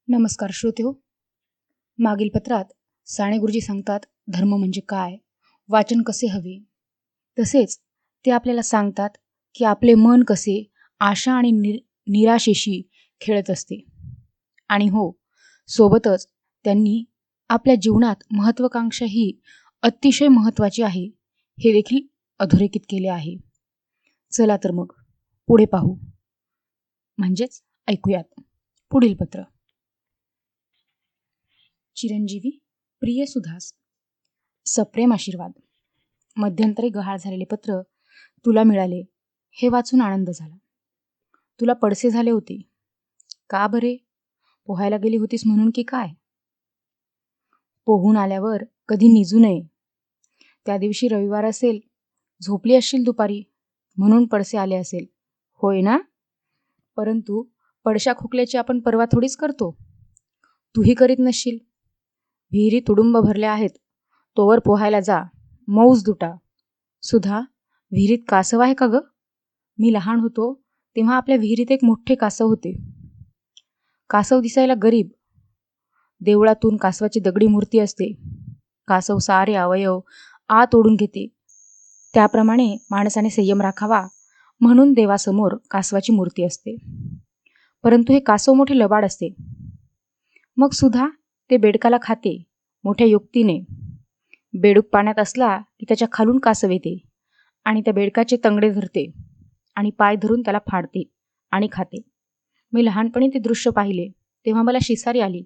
नमस्कार श्रोतेहो. मागील पत्रात साने गुरुजी सांगतात धर्म म्हणजे काय, वाचन कसे हवे. तसेच ते आपल्याला सांगतात की आपले मन कसे आशा आणि निराशेशी खेळत असते. आणि हो, सोबतच त्यांनी आपल्या जीवनात महत्त्वाकांक्षा ही अतिशय महत्त्वाची आहे हे देखील अधोरेखित केले आहे. चला तर मग पुढे पाहू, म्हणजेच ऐकूयात पुढील पत्र. चिरंजीवी प्रिय सुधास, सप्रेम आशीर्वाद. मध्यंतरी गहाळ झालेले पत्र तुला मिळाले हे वाचून आनंद झाला. तुला पडसे झाले होते का बरे? पोहायला गेली होतीस म्हणून की काय? पोहून आल्यावर कधी निजू नये. त्या दिवशी रविवार असेल, झोपली असशील दुपारी म्हणून पडसे आले असेल, होय ना? परंतु पडशा खोकल्याची आपण परवा थोडीच करतो. तूही करीत नसशील. विहिरी तुडुंब भरल्या आहेत, तोवर पोहायला जा, मौज दुटा. सुधा, विहिरीत कासव आहे का ग? मी लहान होतो तेव्हा आपल्या विहिरीत एक मोठे कासव होते. कासव दिसायला गरीब. देवळातून कासवाची दगडी मूर्ती असते. कासव सारे अवयव आत ओढून घेते. त्याप्रमाणे माणसाने संयम राखावा म्हणून देवासमोर कासवाची मूर्ती असते. परंतु हे कासव मोठे लबाड असते. मग सुद्धा ते बेडकाला खाते मोठ्या युक्तीने. बेडूक पाण्यात असला की त्याच्या खालून कासव येते आणि त्या बेडकाचे तंगडे धरते आणि पाय धरून त्याला फाडते आणि खाते. मी लहानपणी ते दृश्य पाहिले तेव्हा मला शिसारी आली.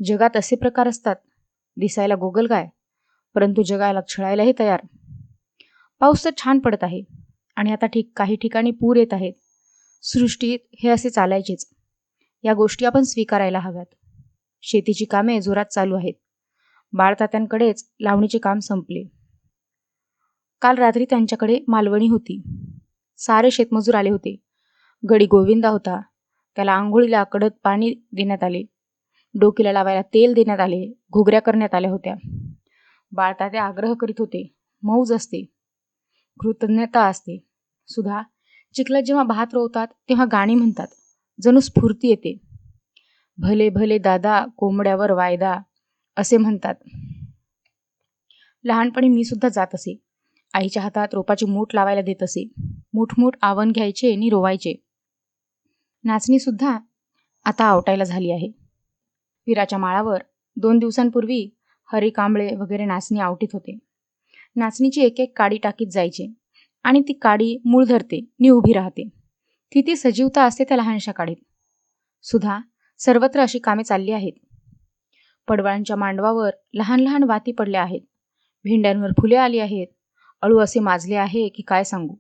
जगात असे प्रकार असतात, दिसायला गोगलगाय परंतु जगाला छळायलाही तयार. पाऊस तर छान पडत आहे आणि आता काही ठिकाणी पूर येत आहेत. सृष्टीत हे असे चालायचेच. या गोष्टी आपण स्वीकारायला हव्यात. शेतीची कामे जोरात चालू आहेत. बाळतात्यांकडेच लावणीचे काम संपले. काल रात्री त्यांच्याकडे मालवणी होती. सारे शेतमजूर आले होते. गडी गोविंदा होता. त्याला आंघोळीला कडक पाणी देण्यात आले. डोकीला लावायला तेल देण्यात आले. घुगऱ्या करण्यात आल्या होत्या. बाळतात्या आग्रह करीत होते. मौज असते, कृतज्ञता असते. सुधा, चिखलात जेव्हा भात रोवतात तेव्हा गाणी म्हणतात, जणू स्फूर्ती येते. भले भले दादा कोंबड्यावर वायदा असे म्हणतात. लहानपणी मी सुद्धा जात असे. आईच्या हातात रोपाची मूठ लावायला देत असे. मूठ आवण घ्यायचे आणि रोवायचे. नाचणी सुद्धा आता आवटायला झाली आहे. पिराच्या माळावर 2 दिवसांपूर्वी हरी कांबळे वगैरे नाचणी आवटीत होते. नाचणीची एक एक काडी टाकीत जायचे आणि ती काडी मूळ धरते नि उभी राहते. किती सजीवता असते त्या लहानशा काडीत. सुधा, सर्वत्र अशी कामे चालली आहेत. पडवळांच्या मांडवावर लहान लहान वाती पडल्या आहेत. भेंड्यांवर फुले आली आहेत. अळू असे माजले आहे की काय सांगू.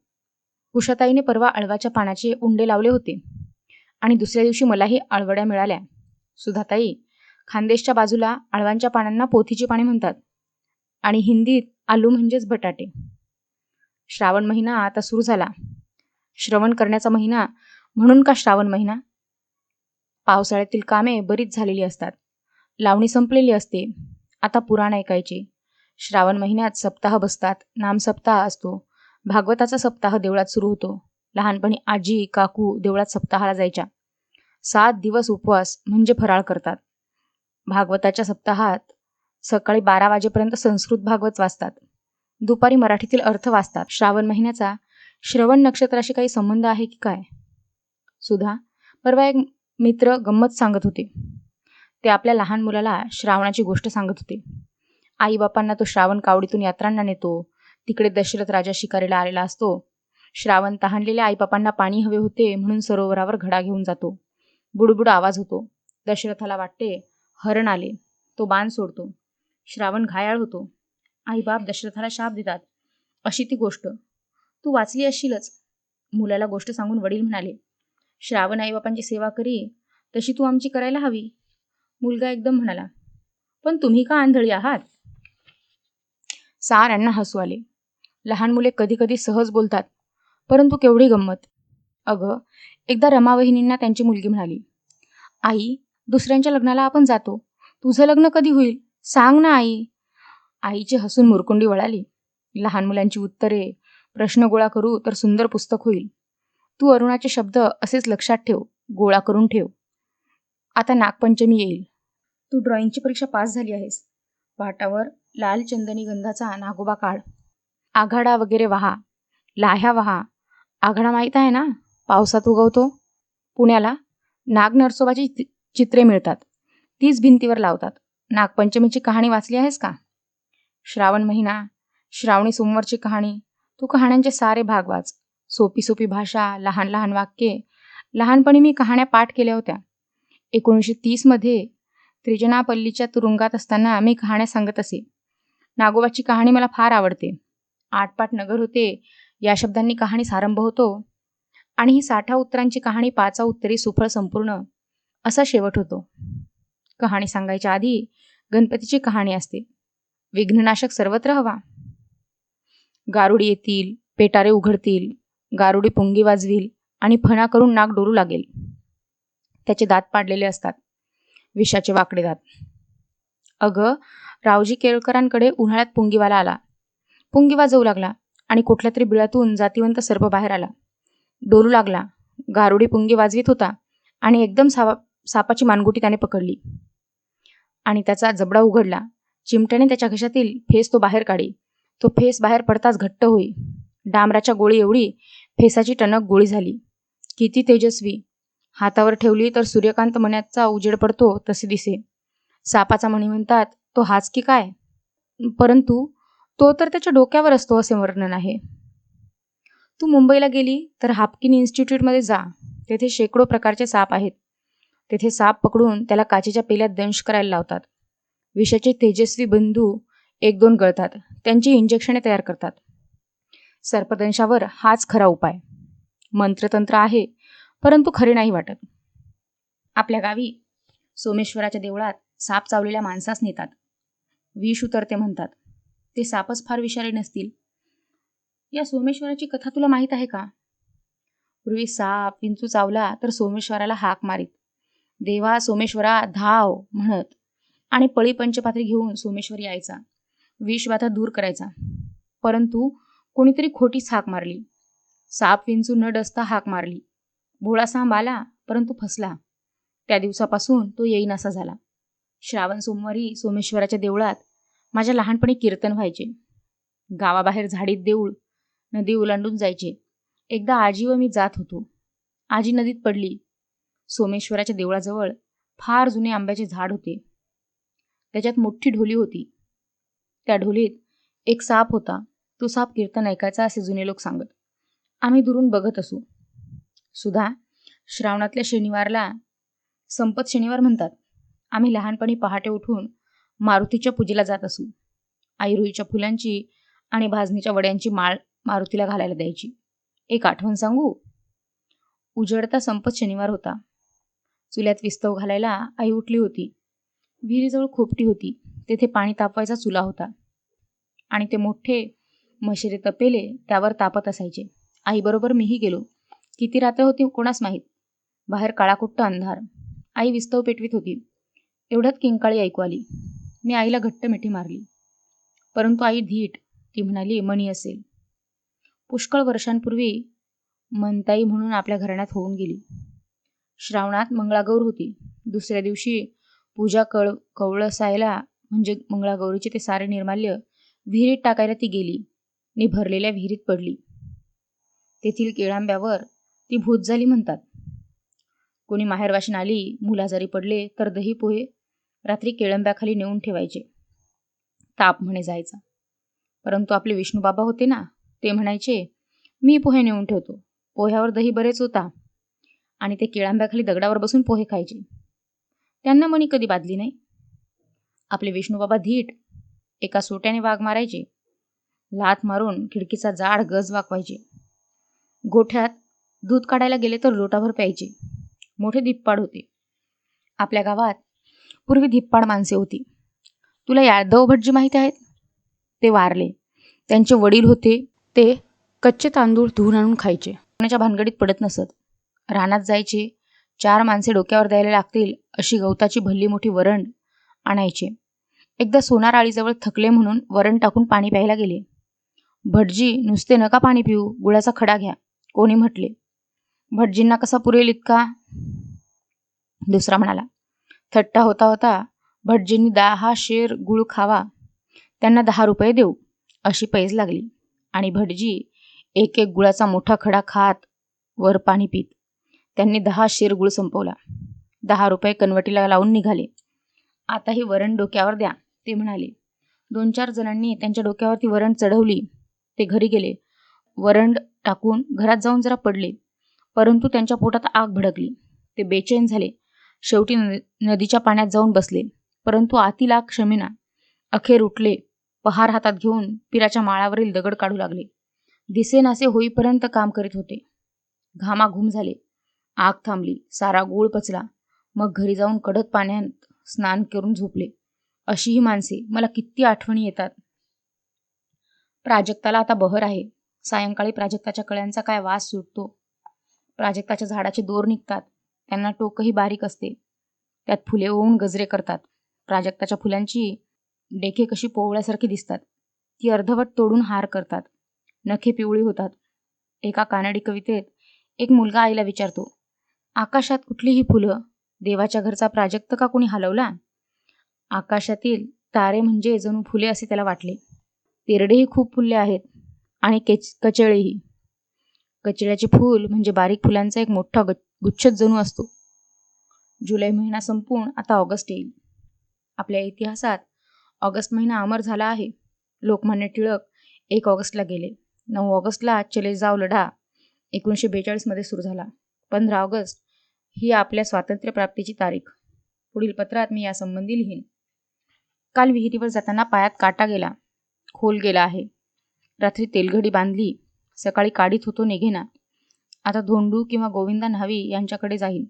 उषाताईने परवा अळवाच्या पानाचे उंडे लावले होते आणि दुसऱ्या दिवशी मलाही अळवड्या मिळाल्या. सुधाताई, खानदेशच्या बाजूला अळवांच्या पानांना पोथीची पाने म्हणतात आणि हिंदीत आलू म्हणजेच बटाटे. श्रावण महिना आता सुरू झाला. श्रवण करण्याचा महिना म्हणून का श्रावण महिना? पावसाळ्यातील कामे बरीच झालेली असतात. लावणी संपलेली असते. आता पुराण ऐकायचे. श्रावण महिन्यात सप्ताह बसतात. नामसप्ताह असतो. भागवताचा सप्ताह देवळात सुरू होतो. लहानपणी आजी काकू देवळात सप्ताहाला जायच्या. 7 दिवस उपवास म्हणजे फराळ करतात. भागवताच्या सप्ताहात सकाळी 12 वाजेपर्यंत संस्कृत भागवत वाचतात. दुपारी मराठीतील अर्थ वाचतात. श्रावण महिन्याचा श्रवण नक्षत्राशी काही संबंध आहे की काय? सुधा, परवा एक मित्र गंमत सांगत होते. ते आपल्या लहान मुलाला श्रावणाची गोष्ट सांगत होते. आईबापांना तो श्रावण कावडीतून यात्रांना नेतो. तिकडे दशरथ राजा शिकारीला आलेला असतो. श्रावण तहानलेल्या आईबापांना पाणी हवे होते म्हणून सरोवरावर घडा घेऊन जातो. बुडबुड आवाज होतो. दशरथाला वाटते हरण आले. तो बाण सोडतो. श्रावण घायाळ होतो. आईबाप दशरथाला शाप देतात. अशी ती गोष्ट. तू वाचली असशीलच. मुलाला गोष्ट सांगून वडील म्हणाले, श्रावण आईबापांची सेवा करी तशी तू आमची करायला हवी. मुलगा एकदम म्हणाला, पण तुम्ही का आंधळी आहात? साऱ्यांना हसू आले. लहान मुले कधी कधी सहज बोलतात, परंतु केवढी गंमत. अगं, एकदा रमावहिनींना त्यांची मुलगी म्हणाली, आई, दुसऱ्यांच्या लग्नाला आपण जातो. तुझं लग्न कधी होईल? सांग ना आई. आईची हसून मुरकुंडी वळाली. लहान मुलांची उत्तरे प्रश्न गोळा करू तर सुंदर पुस्तक होईल. तू अरुणाचे शब्द असेच लक्षात ठेव, गोळा करून ठेव. आता नागपंचमी येईल. तू ड्रॉइंगची परीक्षा पास झाली आहेस. पाटावर लाल चंदनी गंधाचा नागोबा काढ. आघाडा वगैरे वहा, लाह्या वहा. आघाडा माहीत आहे ना, पावसात उगवतो. पुण्याला नाग नरसोबाची चित्रे मिळतात, तीच भिंतीवर लावतात. नागपंचमीची कहाणी वाचली आहेस का? श्रावण महिना, श्रावणी सोमवारची कहाणी. तू कहाण्यांचे सारे भाग वाच. सोपी सोपी भाषा, लहान लहान वाक्ये. लहानपणी मी कहाण्या पाठ केल्या होत्या. 1930 मध्ये त्रिजनापल्लीच्या तुरुंगात असताना मी कहाण्या सांगत असे. नागोबाची कहाणी मला फार आवडते. आटपाट नगर होते या शब्दांनी कहाणी सारंभ होतो आणि ही 60 उत्तरांची कहाणी 5 उत्तरी सुफळ संपूर्ण असा शेवट होतो. कहाणी सांगायच्या आधी गणपतीची कहाणी असते. विघ्ननाशक सर्वत्र हवा. गारुडी येतील, पेटारे उघडतील, गारुडी पुंगी वाजवील आणि फणा करून नाक डोलू लागेल. त्याचे दात पाडलेले असतात, विषाचे वाकडे दात. अगं, रावजी केळकरांकडे उन्हाळ्यात पुंगीवाला आला. पुंगी वाजवू लागला आणि कुठल्या तरी बिळातून जातिवंत सर्प बाहेर आला. डोलू लागला. गारुडी पुंगी वाजवीत होता आणि एकदम सापाची मानगुटी त्याने पकडली आणि त्याचा जबडा उघडला. चिमट्याने त्याच्या घशातील फेस तो बाहेर काढी. तो फेस बाहेर पडताच घट्ट होई. डांबराच्या गोळी एवढी फेसाची टणक गोळी झाली. किती तेजस्वी! हातावर ठेवली तर सूर्यकांत मण्याचा उजेड पडतो तसे दिसे. सापाचा मणी म्हणतात तो हाच की काय, परंतु तो तर त्याच्या डोक्यावर असतो असे वर्णन आहे. तू मुंबईला गेली तर हाफकिन इन्स्टिट्यूटमध्ये जा. तेथे शेकडो प्रकारचे साप आहेत. तेथे साप पकडून त्याला काचेच्या पेल्यात दंश करायला लावतात. विषाचे तेजस्वी बंधू 1-2 गळतात. त्यांची इंजेक्शने तयार करतात. सर्पदंशावर हाच खरा उपाय. मंत्रतंत्र आहे, परंतु खरे नाही वाटत. आपल्या गावी सोमेश्वराच्या देवळात साप चावलेल्या माणसास नेतात. विष उतरते म्हणतात. ते सापच फार विषारी नसतील. या सोमेश्वराची कथा तुला माहीत आहे का? पूर्वी साप विंचू चावला तर सोमेश्वराला हाक मारीत. देवा सोमेश्वरा धाव म्हणत आणि पळी पंचपात्री घेऊन सोमेश्वर यायचा, विषबाधा दूर करायचा. परंतु कोणीतरी खोटीच हाक मारली. साप विंचू न डसता हाक मारली. भोळा सांब आला, परंतु फसला. त्या दिवसापासून तो येईनासा झाला. श्रावण सोमवारी सोमेश्वराच्या देवळात माझ्या लहानपणी कीर्तन व्हायचे. गावाबाहेर झाडीत देऊळ, नदी ओलांडून जायचे. एकदा आजी व मी जात होतो. आजी नदीत पडली. सोमेश्वराच्या देवळाजवळ फार जुने आंब्याचे झाड होते. त्याच्यात मोठी ढोली होती. त्या ढोलीत एक साप होता. तो साप कीर्तन ऐकायचा असे जुने लोक सांगत. आम्ही दुरून बघत असू. सुद्धा श्रावणातल्या शनिवारला संपत शनिवार म्हणतात. आम्ही लहानपणी पहाटे उठून मारुतीच्या पूजेला जात असू. आई रुईच्या फुलांची आणि भाजणीच्या वड्यांची माळ मारुतीला घालायला द्यायची. एक आठवण सांगू. उजळता संपत शनिवार होता. चुल्यात विस्तव घालायला आई उठली होती. विहिरीजवळ खोपटी होती. तेथे पाणी तापवायचा चुला होता आणि ते मोठे मशेरे तपेले त्यावर तापत असायचे. आईबरोबर मीही गेलो. किती रात्र होती कोणास माहीत. बाहेर काळाकुट्ट अंधार. आई विस्तव पेटवीत होती. एवढ्यात किंकाळी ऐकू आली. मी आईला घट्ट मिठी मारली, परंतु आई धीट. ती म्हणाली मणी असेल. पुष्कळ वर्षांपूर्वी मनताई म्हणून आपल्या घराण्यात होऊन गेली. श्रावणात मंगळागौर होती. दुसऱ्या दिवशी पूजा कवळसायला म्हणजे मंगळागौरीचे ते सारे निर्माल्य विहिरीत टाकायला ती गेली नि भरलेल्या विहिरीत पडली. तेथील केळांब्यावर ती भूत झाली म्हणतात. कोणी माहेरवाशीन आली, मुलाजारी पडले तर दही पोहे रात्री केळंब्याखाली नेऊन ठेवायचे. ताप म्हणे जायचा. परंतु आपले विष्णूबाबा होते ना, ते म्हणायचे मी पोहे नेऊन ठेवतो. पोह्यावर दही बरेच होता आणि ते केळांब्याखाली दगडावर बसून पोहे खायचे. त्यांना मणी कधी बादली नाही. आपले विष्णूबाबा धीट. एका सोट्याने वाघ मारायचे. लाथ मारून खिडकीचा जाड गज वाकवायचे. गोठ्यात दूध काढायला गेले तर लोटाभर प्यायचे. मोठे धिप्पाड होते. आपल्या गावात पूर्वी धिप्पाड माणसे होती. तुला यादव भटजी माहिती आहेत? ते वारले. त्यांचे वडील होते ते कच्चे तांदूळ धुवून आणून खायचे. कोणाच्या भानगडीत पडत नसत. रानात जायचे. 4 माणसे डोक्यावर द्यायला लागतील अशी गवताची भल्ली मोठी वरण आणायचे. एकदा सोनार आळीजवळ थकले म्हणून वरण टाकून पाणी प्यायला गेले. भटजी नुसते नका पाणी पिऊ, गुळाचा खडा घ्या, कोणी म्हटले. भटजींना कसा पुरेल इतका? दुसरा म्हणाला थट्टा होता होता भटजींनी 10 शेर गुळ खावा, त्यांना 10 रुपये देऊ, अशी पैज लागली. आणि भटजी एक एक गुळाचा मोठा खडा खात वर पाणी पित त्यांनी 10 शेर गुळ संपवला. 10 रुपये कनवटीला लावून निघाले. आता ही वरण डोक्यावर द्या, ते म्हणाले. 2-4 जणांनी त्यांच्या डोक्यावरती वरण चढवली. ते घरी गेले. वरण टाकून घरात जाऊन जरा पडले, परंतु त्यांच्या पोटात आग भडकली. ते बेचैन झाले. शेवटी नदीच्या पाण्यात जाऊन बसले, परंतु आतील आग शमेना. अखेर उठले. पहार हातात घेऊन पिराच्या माळावरील दगड काढू लागले. दिसेनासे होईपर्यंत काम करीत होते. घामाघूम झाले. आग थांबली. सारा गूळ पचला. मग घरी जाऊन कडक पाण्यात स्नान करून झोपले. अशी ही माणसे मला किती आठवणी येतात. प्राजक्ताला आता बहर आहे. सायंकाळी प्राजक्ताच्या कळ्यांचा काय वास सुटतो. प्राजक्ताच्या झाडाचे दोर निघतात. त्यांना टोकही बारीक असते. त्यात फुले होऊन गजरे करतात. प्राजक्ताच्या फुलांची डेखे कशी पोवळ्यासारखी दिसतात. ती अर्धवट तोडून हार करतात. नखे पिवळी होतात. एका कानडी कवितेत एक मुलगा आईला विचारतो, आकाशात कुठली ही फुलं? देवाच्या घरचा प्राजक्त का कोणी हलवला? आकाशातील तारे म्हणजे जणू फुले असे त्याला वाटले. तेरडेही खूप फुलले आहेत आणि कचेळेही. कचेळ्याचे फूल म्हणजे बारीक फुलांचा एक मोठा गुच्छच जणू असतो. जुलै महिना संपून आता ऑगस्ट येईल. आपल्या इतिहासात ऑगस्ट महिना अमर झाला आहे. लोकमान्य टिळक 1 ऑगस्टला गेले. 9 ऑगस्टला चले जाव लढा 1942 मध्ये सुरू झाला. 15 ऑगस्ट ही आपल्या स्वातंत्र्य प्राप्तीची तारीख. पुढील पत्रात मी यासंबंधी लिहीन. काल विहिरीवर जाताना पायात काटा गेला. खोल गेला आहे. रात्री तेलघडी बांधली. सकाळी काढीत होतो निघेना. आता धोंडू किंवा गोविंदा न्हावी यांच्याकडे जाईल.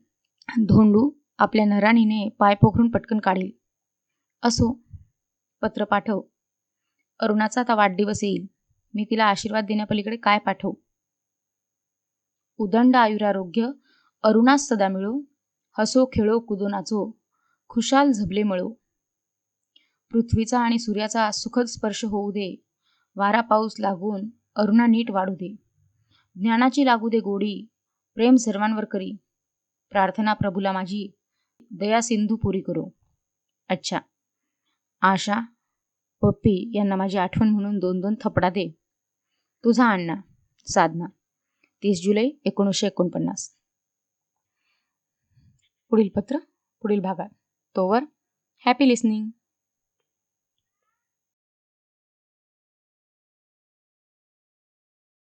धोंडू आपल्या नराणीने पाय पोखरून पटकन काढील. असो, पत्र पाठव. अरुणाचा आता वाढदिवस येईल. मी तिला आशीर्वाद देण्यापलीकडे काय पाठवू? उदंड आयुरारोग्य अरुणास सदा मिळो. हसो खेळो कुदो नाचो. खुशाल झबले मळो. पृथ्वीचा आणि सूर्याचा सुखद स्पर्श होऊ दे. वारा पाऊस लागून अरुणा नीट वाढू दे. ज्ञानाची लागू दे गोडी. प्रेम सर्वांवर करी. प्रार्थना प्रभूला माझी. दया सिंधू पुरी करो. अच्छा. आशा, पप्पी यांना माझी आठवण म्हणून 2-2 थपडा दे. तुझा अण्णा, साधना. 30 जुलै 1949. पुढील पत्र पुढील भागात. तोवर हॅपी लिसनिंग.